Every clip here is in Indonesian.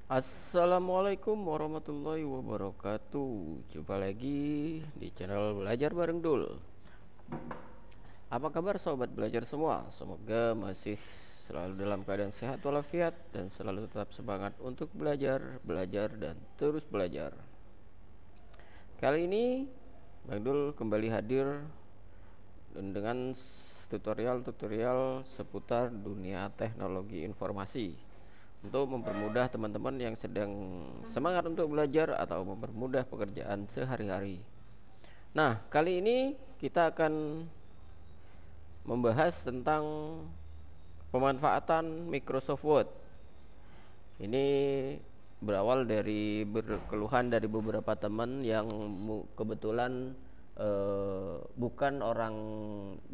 Assalamualaikum warahmatullahi wabarakatuh. Jumpa lagi di channel Belajar Bareng Dul. Apa kabar sobat belajar semua? Semoga masih selalu dalam keadaan sehat walafiat dan selalu tetap semangat untuk belajar, dan terus belajar. Kali ini Bang Dul kembali hadir dan dengan tutorial-tutorial seputar dunia teknologi informasi untuk mempermudah teman-teman yang sedang semangat untuk belajar atau mempermudah pekerjaan sehari-hari. Nah, kali ini kita akan membahas tentang pemanfaatan Microsoft Word. Ini berawal dari berkeluhan dari beberapa teman yang kebetulan bukan orang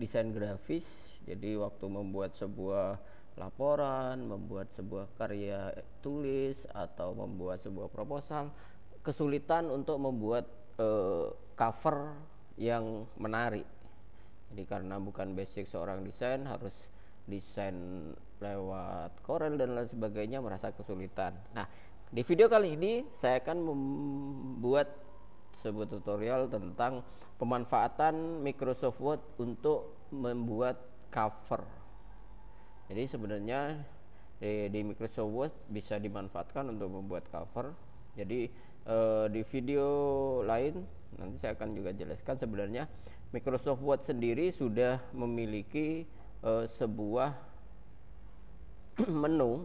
desain grafis. Jadi waktu membuat sebuah laporan, membuat sebuah karya tulis atau membuat sebuah proposal, kesulitan untuk membuat cover yang menarik. Jadi karena bukan basic seorang desain, harus desain lewat Corel dan lain sebagainya, merasa kesulitan. Nah, di video kali ini saya akan membuat sebuah tutorial tentang pemanfaatan Microsoft Word untuk membuat cover. Jadi sebenarnya di Microsoft Word bisa dimanfaatkan untuk membuat cover. Jadi di video lain nanti saya akan juga jelaskan sebenarnya Microsoft Word sendiri sudah memiliki sebuah menu.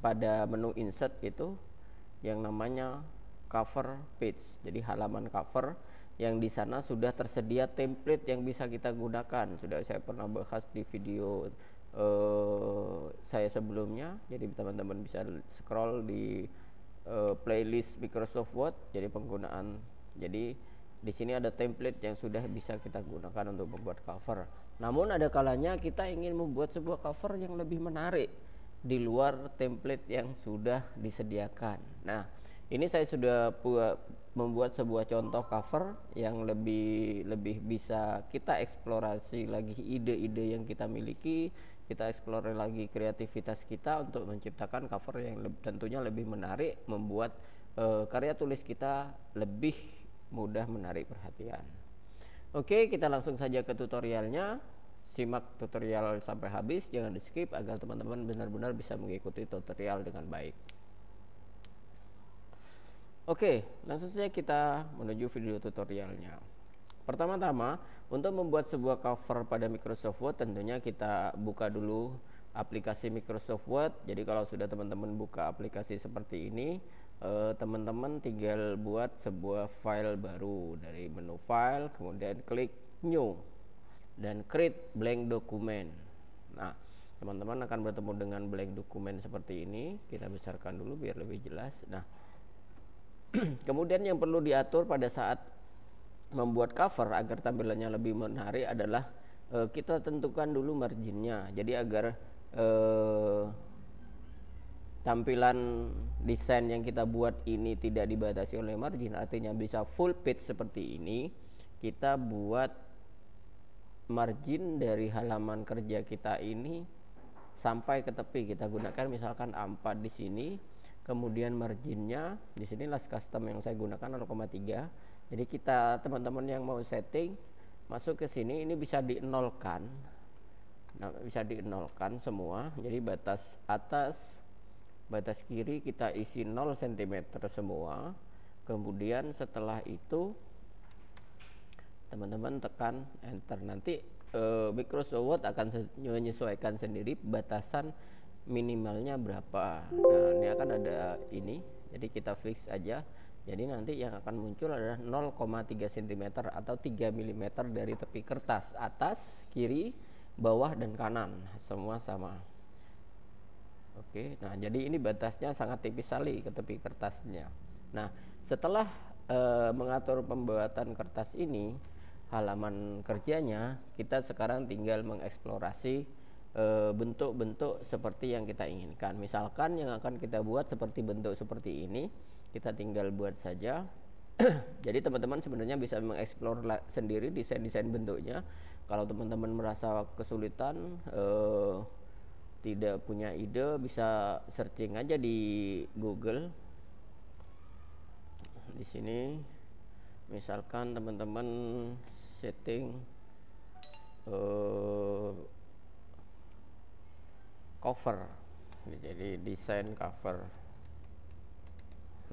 Pada menu insert itu yang namanya cover page. Jadi halaman cover yang di sana sudah tersedia template yang bisa kita gunakan. Sudah saya pernah bahas di video saya sebelumnya. Jadi teman-teman bisa scroll di playlist Microsoft Word. Jadi penggunaan. Jadi di sini ada template yang sudah bisa kita gunakan untuk membuat cover. Namun ada kalanya kita ingin membuat sebuah cover yang lebih menarik di luar template yang sudah disediakan. Nah, ini saya sudah membuat sebuah contoh cover yang lebih bisa kita eksplorasi lagi ide-ide yang kita miliki, kita eksplor lagi kreativitas kita untuk menciptakan cover yang tentunya lebih menarik, membuat karya tulis kita lebih mudah menarik perhatian. Oke, kita langsung saja ke tutorialnya. Simak tutorial sampai habis, jangan di skip agar teman-teman benar-benar bisa mengikuti tutorial dengan baik. Oke, langsung saja kita menuju video tutorialnya. Pertama-tama, untuk membuat sebuah cover pada Microsoft Word tentunya kita buka dulu aplikasi Microsoft Word. Jadi kalau sudah teman-teman buka aplikasi seperti ini, teman-teman tinggal buat sebuah file baru dari menu file, kemudian klik new dan create blank document. Nah, teman-teman akan bertemu dengan blank document seperti ini. Kita besarkan dulu biar lebih jelas. Nah, kemudian yang perlu diatur pada saat membuat cover agar tampilannya lebih menarik adalah kita tentukan dulu marginnya. Jadi agar tampilan desain yang kita buat ini tidak dibatasi oleh margin, artinya bisa full page seperti ini, kita buat margin dari halaman kerja kita ini sampai ke tepi. Kita gunakan misalkan A4 di sini, kemudian marginnya di sini last custom yang saya gunakan 0,3. Jadi kita teman-teman yang mau setting masuk ke sini, ini bisa dienolkan. Nah, bisa dienolkan semua. Jadi batas atas, batas kiri kita isi 0 cm semua. Kemudian setelah itu teman-teman tekan enter. Nanti Microsoft Word akan menyesuaikan sendiri batasan minimalnya berapa. Nah, ini akan ada ini. Jadi kita fix aja. Jadi nanti yang akan muncul adalah 0,3 cm atau 3 mm dari tepi kertas. Atas, kiri, bawah, dan kanan semua sama. Oke, nah jadi ini batasnya sangat tipis sekali ke tepi kertasnya. Nah, setelah mengatur pembuatan kertas ini, halaman kerjanya, kita sekarang tinggal mengeksplorasi bentuk-bentuk seperti yang kita inginkan. Misalkan yang akan kita buat seperti bentuk seperti ini, kita tinggal buat saja. Jadi teman-teman sebenarnya bisa mengeksplor sendiri desain-desain bentuknya. Kalau teman-teman merasa kesulitan, tidak punya ide, bisa searching aja di Google. Di sini misalkan teman-teman setting cover, jadi desain cover.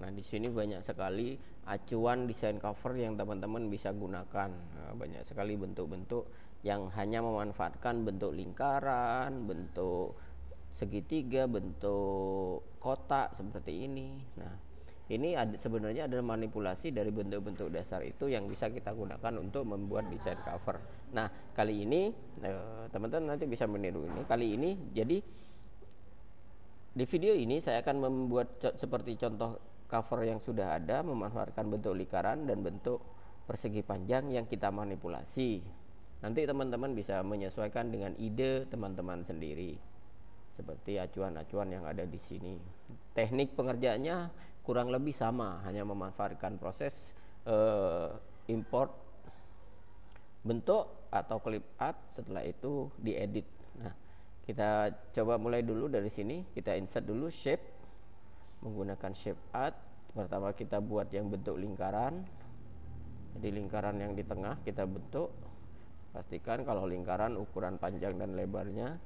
Nah, di sini banyak sekali acuan desain cover yang teman-teman bisa gunakan. Nah, banyak sekali bentuk-bentuk yang hanya memanfaatkan bentuk lingkaran, bentuk segitiga, bentuk kotak seperti ini. Nah, ini sebenarnya adalah manipulasi dari bentuk-bentuk dasar itu yang bisa kita gunakan untuk membuat desain cover. Nah, kali ini teman-teman nanti bisa meniru ini. Kali ini jadi di video ini saya akan membuat seperti contoh cover yang sudah ada, memanfaatkan bentuk lingkaran dan bentuk persegi panjang yang kita manipulasi. Nanti teman-teman bisa menyesuaikan dengan ide teman-teman sendiri, seperti acuan-acuan yang ada di sini. Teknik pengerjaannya kurang lebih sama, hanya memanfaatkan proses import bentuk atau clip art, setelah itu diedit. Nah, kita coba mulai dulu dari sini. Kita insert dulu shape menggunakan shape art. Pertama kita buat yang bentuk lingkaran. Jadi lingkaran yang di tengah kita bentuk. Pastikan kalau lingkaran ukuran panjang dan lebarnya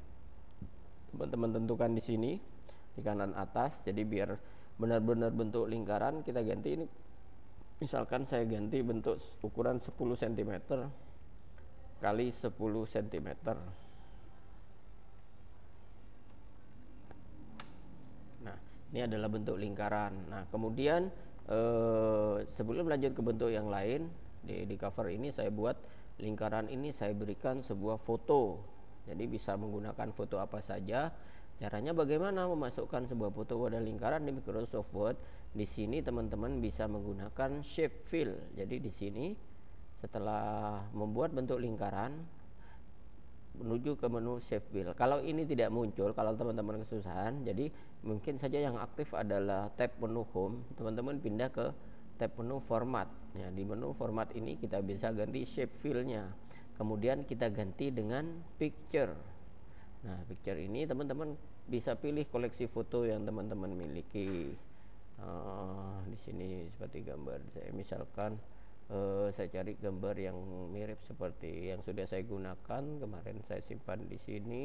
teman-teman tentukan di sini di kanan atas. Jadi biar benar-benar bentuk lingkaran, kita ganti ini. Misalkan saya ganti bentuk ukuran 10 cm kali 10 cm. Nah, ini adalah bentuk lingkaran. Nah, kemudian sebelum lanjut ke bentuk yang lain, di cover ini saya buat lingkaran ini, saya berikan sebuah foto. Jadi bisa menggunakan foto apa saja. Caranya bagaimana memasukkan sebuah foto pada lingkaran di Microsoft Word? Di sini teman-teman bisa menggunakan shape fill. Jadi di sini setelah membuat bentuk lingkaran, menuju ke menu shape fill. Kalau ini tidak muncul, kalau teman-teman kesusahan, jadi mungkin saja yang aktif adalah tab menu home. Teman-teman pindah ke tab menu format. Ya, di menu format ini kita bisa ganti shape fill-nya. Kemudian kita ganti dengan picture. Nah, picture ini teman-teman bisa pilih koleksi foto yang teman-teman miliki. Di sini seperti gambar saya, misalkan saya cari gambar yang mirip seperti yang sudah saya gunakan kemarin, saya simpan di sini.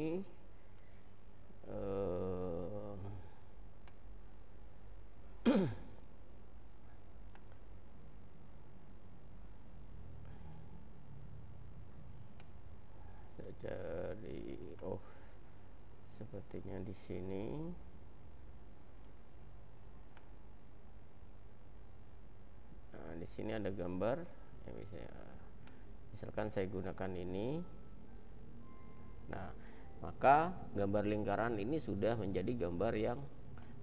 Saya cari, sepertinya di sini. Nah, di sini ada gambar yang bisa, misalkan saya gunakan ini. Nah, maka gambar lingkaran ini sudah menjadi gambar yang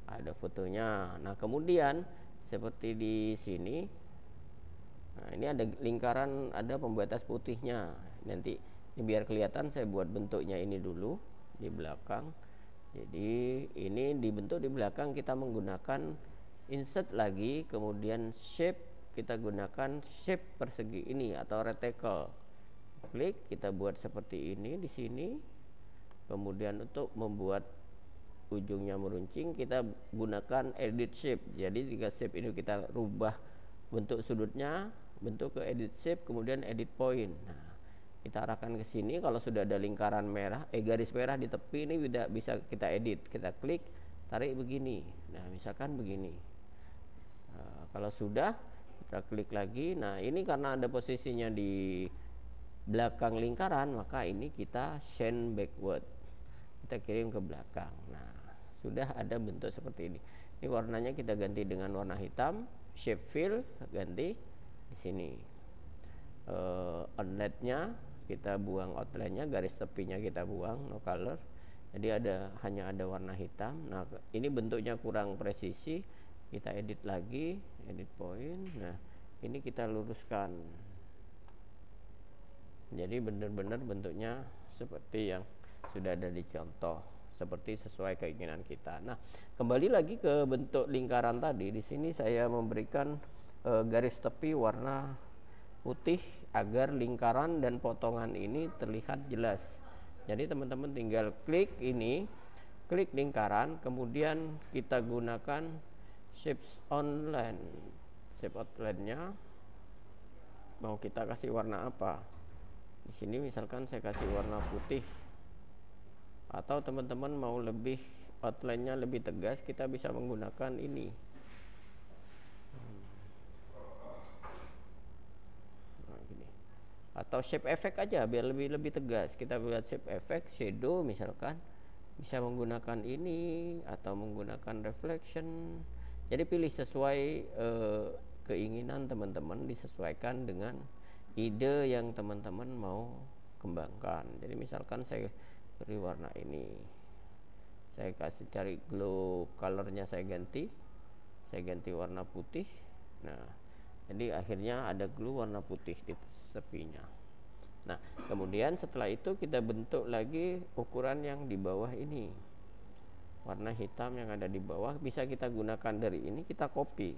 ada fotonya. Nah, kemudian seperti di sini, nah ini ada lingkaran, ada pembatas putihnya. Nanti ini biar kelihatan, saya buat bentuknya ini dulu di belakang. Jadi ini dibentuk di belakang, kita menggunakan insert lagi, kemudian shape, kita gunakan shape persegi ini atau reticle. Klik, kita buat seperti ini di sini. Kemudian untuk membuat ujungnya meruncing, kita gunakan edit shape. Jadi jika shape ini kita rubah bentuk sudutnya, bentuk ke edit shape, kemudian edit point. Nah, kita arahkan ke sini. Kalau sudah ada lingkaran merah, garis merah di tepi ini bisa kita edit. Kita klik, tarik begini. Nah, misalkan begini. Nah, kalau sudah, kita klik lagi. Nah, ini karena ada posisinya di belakang lingkaran, maka ini kita send backward, kita kirim ke belakang. Nah, sudah ada bentuk seperti ini. Ini warnanya kita ganti dengan warna hitam, shape fill ganti di sini. Outline-nya kita buang, outline-nya, garis tepinya kita buang, no color. Jadi hanya ada warna hitam. Nah, ini bentuknya kurang presisi, kita edit lagi, edit point. Nah, ini kita luruskan. Jadi benar-benar bentuknya seperti yang sudah ada di contoh, seperti sesuai keinginan kita. Nah, kembali lagi ke bentuk lingkaran tadi. Di sini saya memberikan garis tepi warna putih agar lingkaran dan potongan ini terlihat jelas. Jadi teman-teman tinggal klik ini, klik lingkaran, kemudian kita gunakan shape outline. Shape outline-nya mau kita kasih warna apa? Di sini misalkan saya kasih warna putih. Atau teman-teman mau lebih outline-nya lebih tegas, kita bisa menggunakan ini. Nah, gini. Atau shape effect aja biar lebih tegas. Kita buat shape effect, shadow misalkan. Bisa menggunakan ini atau menggunakan reflection. Jadi pilih sesuai keinginan teman-teman, disesuaikan dengan ide yang teman-teman mau kembangkan. Jadi misalkan saya beri warna ini, saya kasih cari glow colornya, saya ganti warna putih. Nah, jadi akhirnya ada glow warna putih di tepinya. Nah, kemudian setelah itu kita bentuk lagi ukuran yang di bawah ini. Warna hitam yang ada di bawah bisa kita gunakan dari ini, kita copy.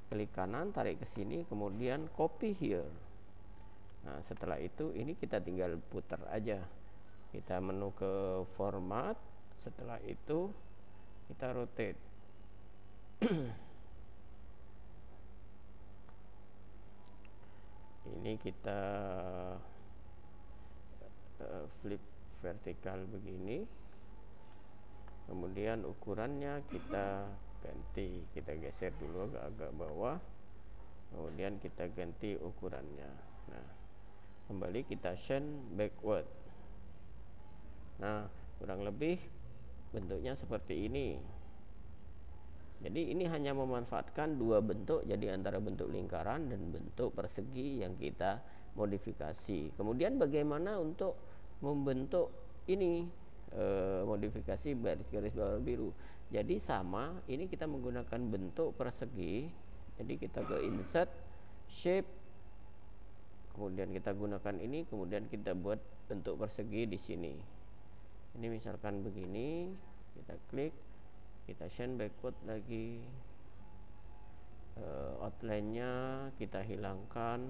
Klik kanan, tarik ke sini, kemudian copy here. Nah, setelah itu ini kita tinggal putar aja. Kita menu ke format, setelah itu kita rotate. Ini kita flip vertikal begini, kemudian ukurannya kita ganti, kita geser dulu agak bawah, kemudian kita ganti ukurannya. Nah, kembali kita send backward. Nah, kurang lebih bentuknya seperti ini. Jadi ini hanya memanfaatkan dua bentuk, jadi antara bentuk lingkaran dan bentuk persegi yang kita modifikasi. Kemudian bagaimana untuk membentuk ini, modifikasi garis bawah biru. Jadi sama, ini kita menggunakan bentuk persegi. Jadi kita ke insert, shape, kemudian kita gunakan ini, kemudian kita buat bentuk persegi di sini. Ini misalkan begini, kita klik, kita send backward lagi, outline-nya kita hilangkan.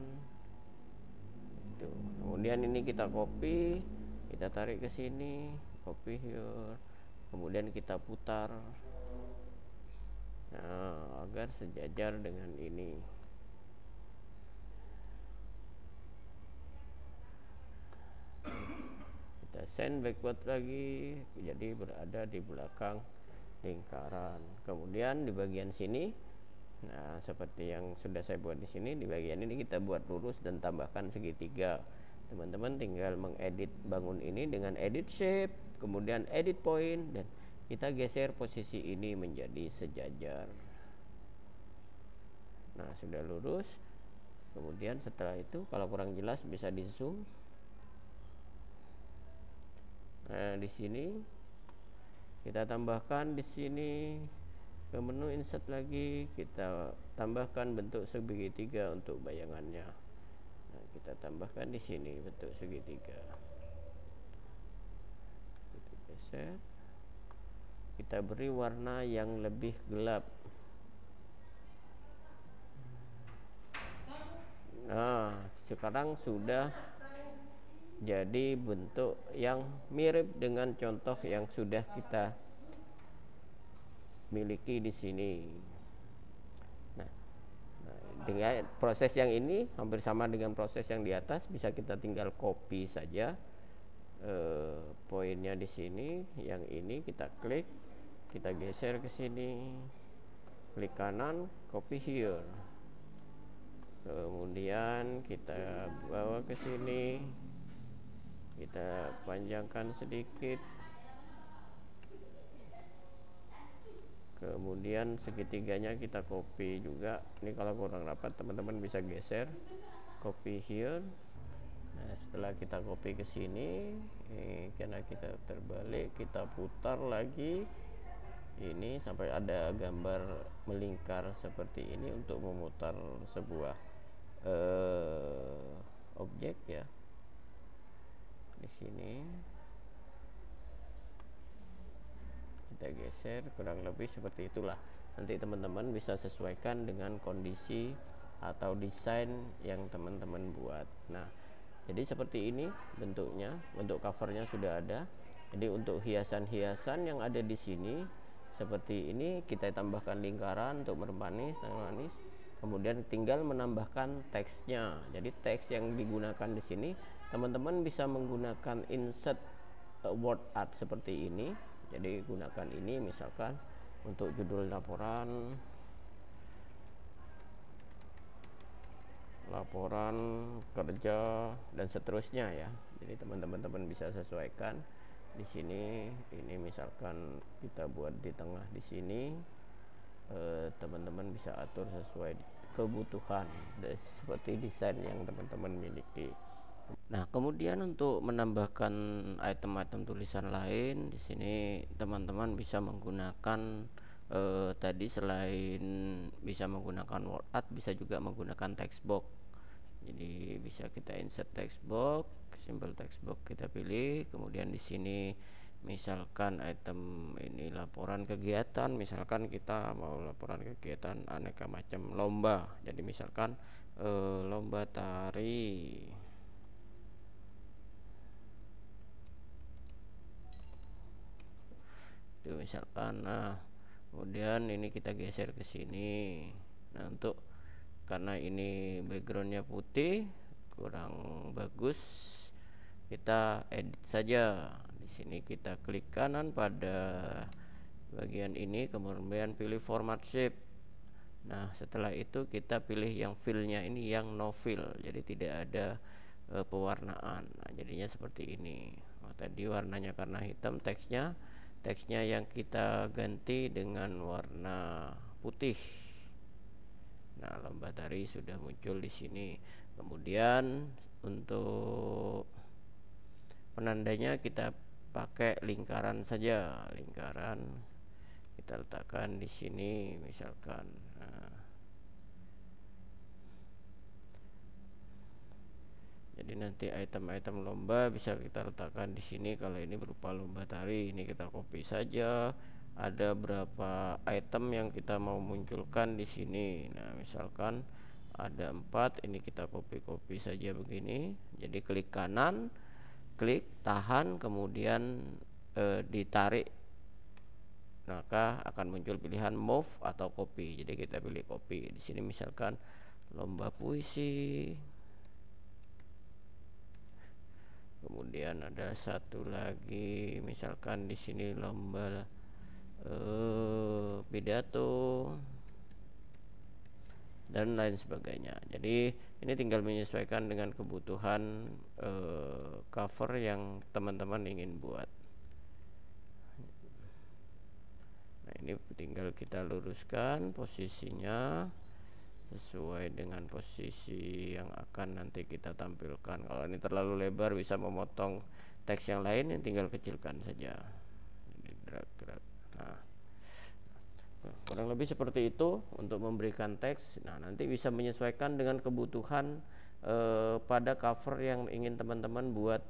Kemudian ini kita copy, kita tarik ke sini, copy here, kemudian kita putar. Nah, agar sejajar dengan ini. Kita send backward lagi, jadi berada di belakang lingkaran. Kemudian di bagian sini, nah seperti yang sudah saya buat di sini, di bagian ini kita buat lurus dan tambahkan segitiga. Teman-teman tinggal mengedit bangun ini dengan edit shape, kemudian edit point, dan kita geser posisi ini menjadi sejajar. Nah, sudah lurus. Kemudian setelah itu kalau kurang jelas bisa di zoom. Nah, di sini kita tambahkan, di sini ke menu insert lagi, kita tambahkan bentuk segitiga untuk bayangannya. Nah, kita tambahkan di sini bentuk segitiga. Kita geser. Kita beri warna yang lebih gelap. Nah, sekarang sudah jadi bentuk yang mirip dengan contoh yang sudah kita miliki di sini. Nah, dengan proses yang ini hampir sama dengan proses yang di atas, bisa kita tinggal copy saja poinnya di sini. Yang ini kita klik, kita geser ke sini, klik kanan, copy here. Kemudian kita bawa ke sini, kita panjangkan sedikit, kemudian segitiganya kita copy juga. Ini kalau kurang rapat teman-teman bisa geser, copy here. Nah, setelah kita copy ke sini, karena kita terbalik, kita putar lagi ini sampai ada gambar melingkar seperti ini untuk memutar sebuah objek ya. Di sini kita geser, kurang lebih seperti itulah. Nanti teman-teman bisa sesuaikan dengan kondisi atau desain yang teman-teman buat. Nah, jadi seperti ini bentuknya, bentuk covernya sudah ada. Jadi untuk hiasan-hiasan yang ada di sini seperti ini kita tambahkan lingkaran untuk bermanis, manis. Kemudian tinggal menambahkan teksnya. Jadi teks yang digunakan di sini teman-teman bisa menggunakan insert word art seperti ini. Jadi gunakan ini misalkan untuk judul laporan kerja dan seterusnya ya. Jadi teman-teman bisa sesuaikan di sini. Ini misalkan kita buat di tengah di sini, teman-teman bisa atur sesuai kebutuhan seperti desain yang teman-teman miliki. Nah, kemudian untuk menambahkan item-item tulisan lain di sini teman-teman bisa menggunakan tadi selain bisa menggunakan word art, bisa juga menggunakan text box. Jadi bisa kita insert text box, simple text box kita pilih, kemudian di sini misalkan item ini laporan kegiatan, misalkan kita mau laporan kegiatan aneka macam lomba. Jadi misalkan lomba tari. Itu misalkan. Nah, kemudian ini kita geser ke sini. Nah, untuk karena ini backgroundnya putih kurang bagus, kita edit saja. Di sini kita klik kanan pada bagian ini, kemudian pilih format shape. Nah, setelah itu kita pilih yang fill-nya ini yang no fill, jadi tidak ada pewarnaan. Nah, jadinya seperti ini. Tadi warnanya karena hitam, teksnya yang kita ganti dengan warna putih. Nah, lomba tari sudah muncul di sini. Kemudian untuk penandanya kita pakai lingkaran saja. Lingkaran kita letakkan di sini misalkan. Nah, jadi nanti item-item lomba bisa kita letakkan di sini. Kalau ini berupa lomba tari, ini kita copy saja. Ada berapa item yang kita mau munculkan di sini. Nah, misalkan ada 4, ini kita copy saja begini. Jadi klik kanan, klik tahan, kemudian ditarik, maka akan muncul pilihan move atau copy. Jadi kita pilih copy. Di sini misalkan lomba puisi. Kemudian ada satu lagi, misalkan di sini lomba pidato dan lain sebagainya. Jadi ini tinggal menyesuaikan dengan kebutuhan cover yang teman-teman ingin buat. Nah, ini tinggal kita luruskan posisinya sesuai dengan posisi yang akan nanti kita tampilkan. Kalau ini terlalu lebar bisa memotong teks yang lain, yang tinggal kecilkan saja. Jadi drag. Nah, kurang lebih seperti itu untuk memberikan teks. Nah, nanti bisa menyesuaikan dengan kebutuhan pada cover yang ingin teman-teman buat.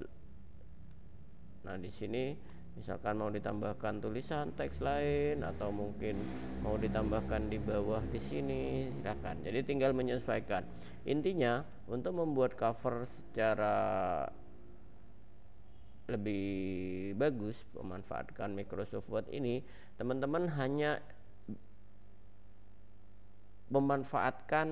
Nah, di sini misalkan mau ditambahkan tulisan teks lain atau mungkin mau ditambahkan di bawah di sini, silakan. Jadi tinggal menyesuaikan. Intinya untuk membuat cover secara lebih bagus memanfaatkan Microsoft Word ini, teman-teman hanya memanfaatkan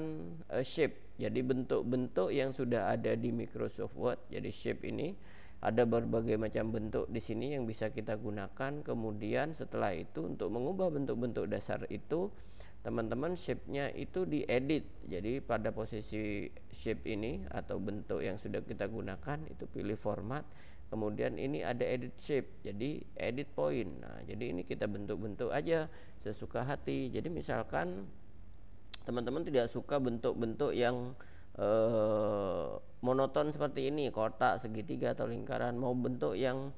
shape. Jadi bentuk-bentuk yang sudah ada di Microsoft Word. Jadi shape ini ada berbagai macam bentuk di sini yang bisa kita gunakan. Kemudian setelah itu untuk mengubah bentuk-bentuk dasar itu, teman-teman shape-nya itu diedit. Jadi pada posisi shape ini atau bentuk yang sudah kita gunakan itu pilih format. Kemudian ini ada edit shape, jadi edit point. Nah, jadi ini kita bentuk-bentuk aja sesuka hati. Jadi misalkan teman-teman tidak suka bentuk-bentuk yang monoton seperti ini, kotak, segitiga atau lingkaran, mau bentuk yang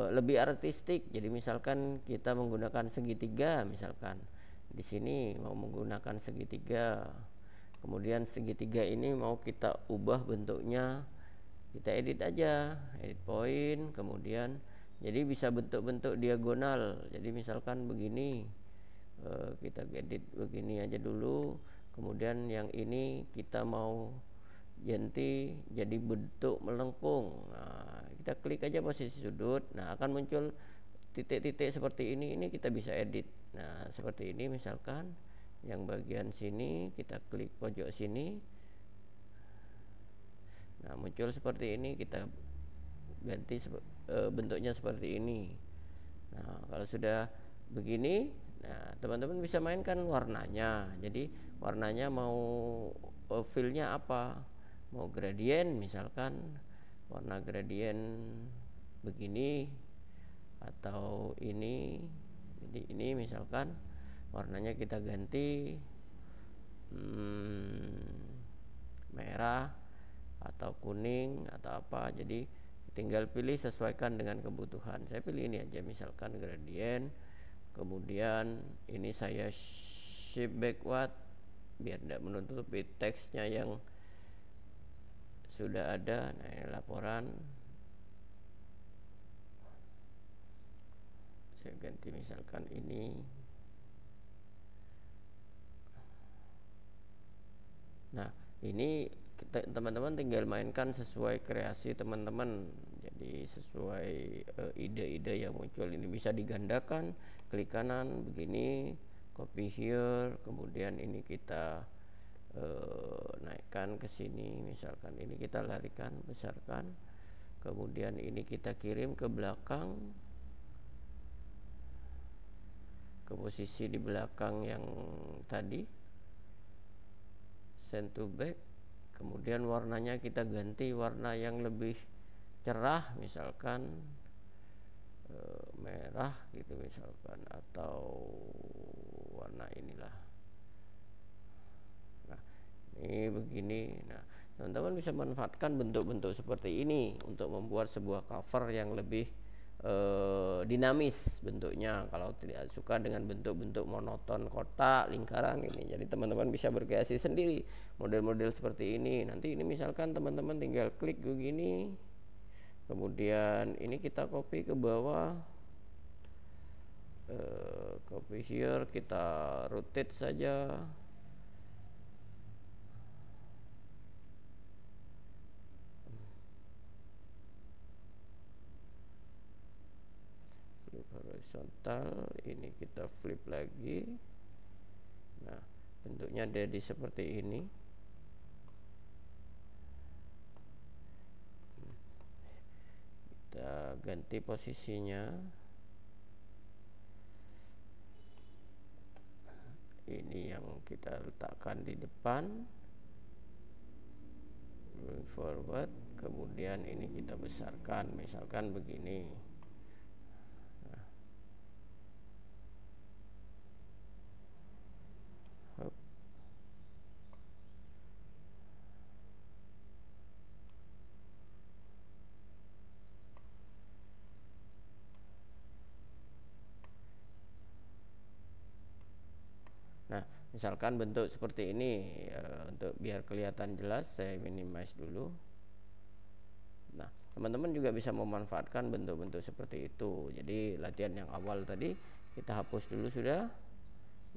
lebih artistik. Jadi misalkan kita menggunakan segitiga, misalkan di sini mau menggunakan segitiga. Kemudian segitiga ini mau kita ubah bentuknya, kita edit aja, edit point. Kemudian jadi bisa bentuk-bentuk diagonal. Jadi misalkan begini, kita edit begini aja dulu. Kemudian yang ini kita mau ganti jadi bentuk melengkung. Nah, kita klik aja posisi sudut. Nah, akan muncul titik-titik seperti ini kita bisa edit. Nah, seperti ini misalkan yang bagian sini kita klik pojok sini. Nah, muncul seperti ini, kita ganti bentuknya seperti ini. Nah, kalau sudah begini, nah teman-teman bisa mainkan warnanya. Jadi warnanya mau fillnya apa, mau gradien misalkan, warna gradien begini atau ini. Jadi ini misalkan warnanya kita ganti merah atau kuning atau apa. Jadi tinggal pilih sesuaikan dengan kebutuhan. Saya pilih ini aja misalkan gradien. Kemudian ini saya shift backward biar tidak menutupi teksnya yang sudah ada. Nah, ini laporan. Saya ganti misalkan ini. Nah, ini teman-teman tinggal mainkan sesuai kreasi teman-teman. Jadi sesuai ide-ide yang muncul. Ini bisa digandakan, klik kanan begini, copy here, kemudian ini kita naikkan ke sini, misalkan ini kita larikan, besarkan, kemudian ini kita kirim ke belakang, ke posisi di belakang yang tadi, send to back. Kemudian warnanya kita ganti warna yang lebih cerah, misalkan merah gitu misalkan, atau warna inilah. Nah, ini begini. Nah, teman-teman bisa manfaatkan bentuk-bentuk seperti ini untuk membuat sebuah cover yang lebih dinamis bentuknya. Kalau tidak suka dengan bentuk-bentuk monoton, kotak, lingkaran ini, jadi teman-teman bisa berkreasi sendiri model-model seperti ini. Nanti ini misalkan teman-teman tinggal klik begini, kemudian ini kita copy ke bawah, copy here, kita rotate saja. Horizontal, ini kita flip lagi. Nah, bentuknya jadi seperti ini. Kita ganti posisinya. Ini yang kita letakkan di depan, moving forward. Kemudian ini kita besarkan, misalkan begini. Nah, misalkan bentuk seperti ini, untuk biar kelihatan jelas saya minimize dulu. Nah, teman-teman juga bisa memanfaatkan bentuk-bentuk seperti itu. Jadi latihan yang awal tadi kita hapus dulu sudah.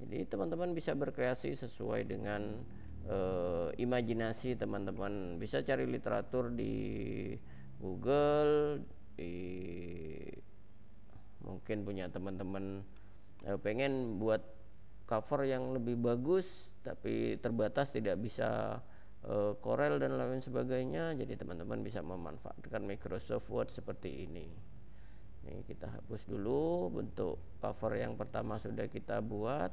Jadi teman-teman bisa berkreasi sesuai dengan imajinasi teman-teman. Bisa cari literatur di Google, mungkin punya teman-teman pengen buat cover yang lebih bagus tapi terbatas, tidak bisa Corel dan lain sebagainya. Jadi teman-teman bisa memanfaatkan Microsoft Word seperti ini. Ini kita hapus dulu. Bentuk cover yang pertama sudah kita buat.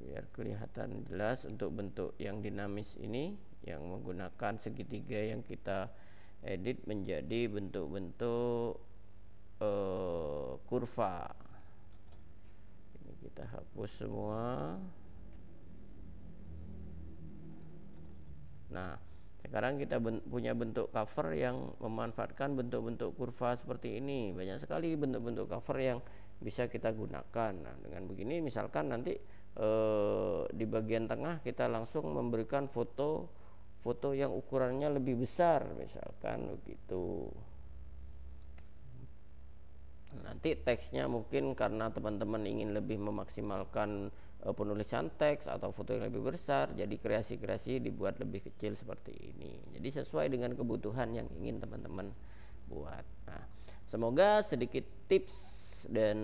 Biar kelihatan jelas untuk bentuk yang dinamis ini, yang menggunakan segitiga yang kita edit menjadi bentuk-bentuk kurva. Ini kita hapus semua. Nah, sekarang kita punya bentuk cover yang memanfaatkan bentuk-bentuk kurva seperti ini. Banyak sekali bentuk-bentuk cover yang bisa kita gunakan. Nah, dengan begini misalkan nanti di bagian tengah kita langsung memberikan foto yang ukurannya lebih besar, misalkan begitu. Nanti teksnya mungkin karena teman-teman ingin lebih memaksimalkan penulisan teks atau foto yang lebih besar, jadi kreasi-kreasi dibuat lebih kecil seperti ini. Jadi sesuai dengan kebutuhan yang ingin teman-teman buat. Nah, semoga sedikit tips dan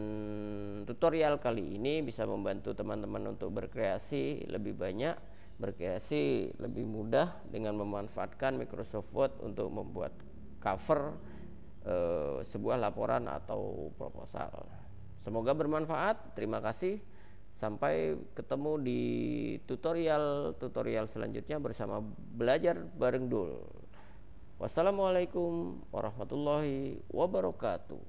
tutorial kali ini bisa membantu teman-teman untuk berkreasi lebih banyak, berkreasi lebih mudah dengan memanfaatkan Microsoft Word untuk membuat cover sebuah laporan atau proposal. Semoga bermanfaat. Terima kasih. Sampai ketemu di tutorial selanjutnya bersama Belajar Bareng Dul. Wassalamualaikum warahmatullahi wabarakatuh.